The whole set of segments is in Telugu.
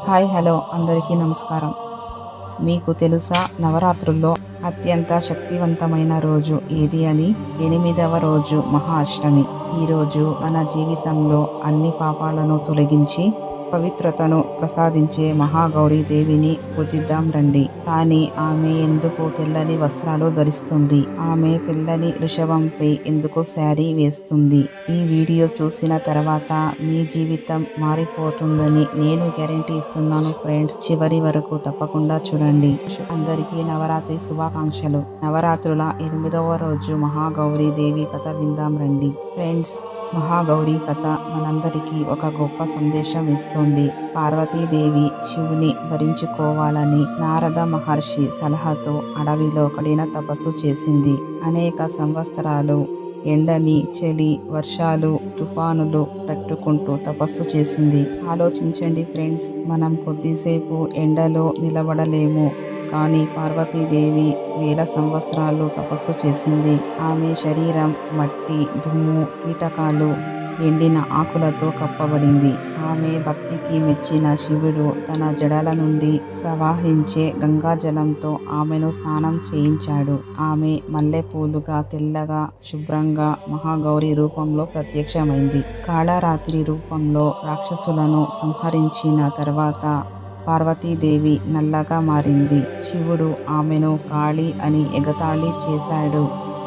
హాయ్ హలో అందరికీ నమస్కారం. మీకు తెలుసా నవరాత్రుల్లో అత్యంత శక్తివంతమైన రోజు ఏది అని? 8వ రోజు మహా అష్టమి. ఈరోజు మన జీవితంలో అన్ని పాపాలను తొలగించి పవిత్రతను ప్రసాదించే మహాగౌరీ దేవిని పూజిద్దాం రండి. కానీ ఆమె ఎందుకు తెల్లని వస్త్రాలు ధరిస్తుంది? ఆమె తెల్లని వృషభంపై ఎందుకు శారీ వేస్తుంది? ఈ వీడియో చూసిన తర్వాత మీ జీవితం మారిపోతుందని నేను గ్యారెంటీ ఇస్తున్నాను ఫ్రెండ్స్. చివరి వరకు తప్పకుండా చూడండి. అందరికీ నవరాత్రి శుభాకాంక్షలు. నవరాత్రుల 8వ రోజు మహాగౌరీ దేవి కథ విందాం రండి. ఫ్రెండ్స్, మహాగౌరీ కథ మనందరికీ ఒక గొప్ప సందేశం ఇస్తుంది. పార్వతీదేవి శివుని వరించుకోవాలని నారద మహర్షి సలహాతో అడవిలో కఠిన తపస్సు చేసింది. అనేక సంవత్సరాలు ఎండని, చలి, వర్షాలు, తుఫానులు తట్టుకుంటూ తపస్సు చేసింది. ఆలోచించండి ఫ్రెండ్స్, మనం కొద్దిసేపు ఎండలో నిలబడలేము, కానీ పార్వతీదేవి వేల సంవత్సరాలు తపస్సు చేసింది. ఆమె శరీరం మట్టి, దుమ్ము, కీటకాలు, ఎండిన ఆకులతో కప్పబడింది. ఆమె భక్తికి మెచ్చిన శివుడు తన జడల నుండి ప్రవహించే గంగాజలంతో ఆమెను స్నానం చేయించాడు. ఆమె మల్లెపూలుగా, తెల్లగా, శుభ్రంగా మహాగౌరి రూపంలో ప్రత్యక్షమైంది. కాళరాత్రి రూపంలో రాక్షసులను సంహరించిన తర్వాత పార్వతీదేవి నల్లగా మారింది. శివుడు ఆమెను కాళీ అని ఎగతాళి చేశాడు.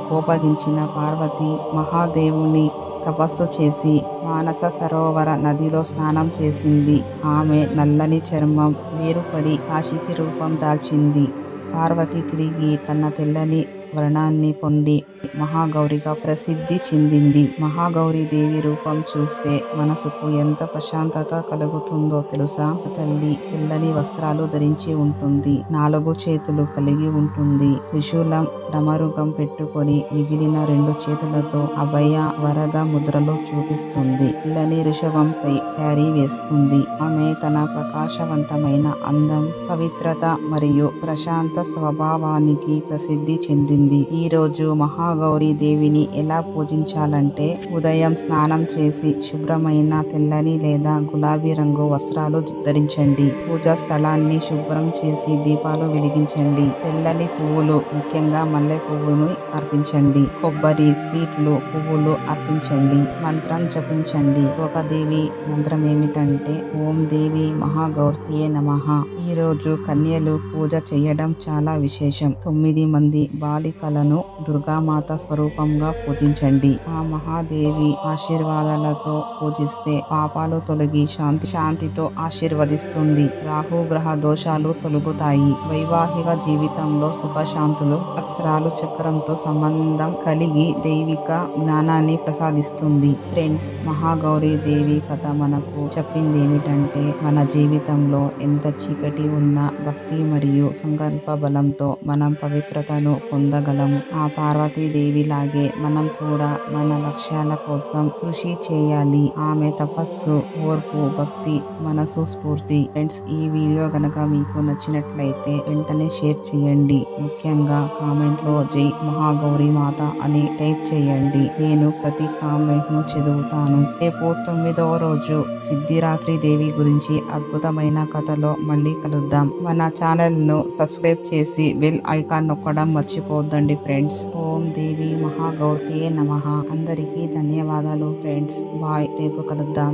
కోపగించిన పార్వతి మహాదేవుని తపస్సు చేసి మానస సరోవర నదిలో స్నానం చేసింది. ఆమె నల్లని చర్మం వేరుపడి కాశీకి రూపం దాల్చింది. పార్వతి తిరిగి తన తెల్లని వర్ణాన్ని పొంది మహాగౌరిగా ప్రసిద్ధి చెందింది. మహాగౌరీ దేవి రూపం చూస్తే మనసుకు ఎంత ప్రశాంతత కలుగుతుందో తెలుసా? తల్లి తెల్లని వస్త్రాలు ధరించి ఉంటుంది. 4 చేతులు కలిగి ఉంటుంది. త్రిశూలం, డమరుగం పెట్టుకొని మిగిలిన 2 చేతులతో అభయ వరద ముద్రలు చూపిస్తుంది. తెల్లని వృషభంపై శారీ వేస్తుంది. ఆమె తన ప్రకాశవంతమైన అందం, పవిత్రత మరియు ప్రశాంత స్వభావానికి ప్రసిద్ధి చెందింది. ఈ రోజు మహాగౌరీ దేవిని ఎలా పూజించాలంటే, ఉదయం స్నానం చేసి శుభ్రమైన తెల్లని లేదా గులాబీ రంగు వస్త్రాలు ధరించండి. పూజా స్థలాన్ని శుభ్రం చేసి దీపాలు వెలిగించండి. తెల్లని పువ్వులు, ముఖ్యంగా మల్లె పువ్వును అర్పించండి. కొబ్బరి, స్వీట్లు, పువ్వులు అర్పించండి. మంత్రం జపించండి. ఒక దేవి మంత్రం ఏమిటంటే, ఓం దేవి మహాగౌర్తియే నమః. ఈ రోజు కన్యలు పూజ చేయడం చాలా విశేషం. 9 మంది బాలికలను దుర్గామాత స్వరూపంగా పూజించండి. ఆ మహాదేవి ఆశీర్వాదాలతో పూజిస్తే పాపాలు తొలగి శాంతితో ఆశీర్వదిస్తుంది. రాహుగ్రహ దోషాలు తొలగుతాయి. వైవాహిక జీవితంలో సుఖశాంతులు, అస్త్రాలు చక్రంతో సంబంధం కలిగి దైవిక జ్ఞానాన్ని ప్రసాదిస్తుంది. ఫ్రెండ్స్, మహాగౌరీ దేవి కథ మనకు చెప్పింది ఏమిటంటే, మన జీవితంలో ఎంత చీకటి ఉన్నా భక్తి మరియు సంకల్ప బలంతో మనం పవిత్రతను పొందగలము. ఆ పార్వతీదేవి లాగే మనం కూడా మన లక్ష్యాల కోసం కృషి చేయాలి. ఆమె తపస్సు, ఓర్పు, భక్తి మనసు స్ఫూర్తి. ఫ్రెండ్స్, ఈ వీడియో గనక మీకు నచ్చినట్లయితే వెంటనే షేర్ చేయండి. ముఖ్యంగా కామెంట్ లో జై మహాగౌరీ మాత అని టైప్ చేయండి. నేను ప్రతి కామెంట్ ను చదువుతాను. రేపు 9వ రోజు సిద్ధిరాత్రి దేవి గురించి అద్భుతమైన కథలో మళ్ళీ కలుద్దాం. మన ఛానల్ ను సబ్స్క్రైబ్ చేసి బెల్ ఐకాన్ నొక్కడం మర్చిపోద్దండి ఫ్రెండ్స్. ఓం దేవి మహాగౌర్తియే నమః. అందరికీ ధన్యవాదాలు ఫ్రెండ్స్. బాయ్. రేపు కలుద్దాం.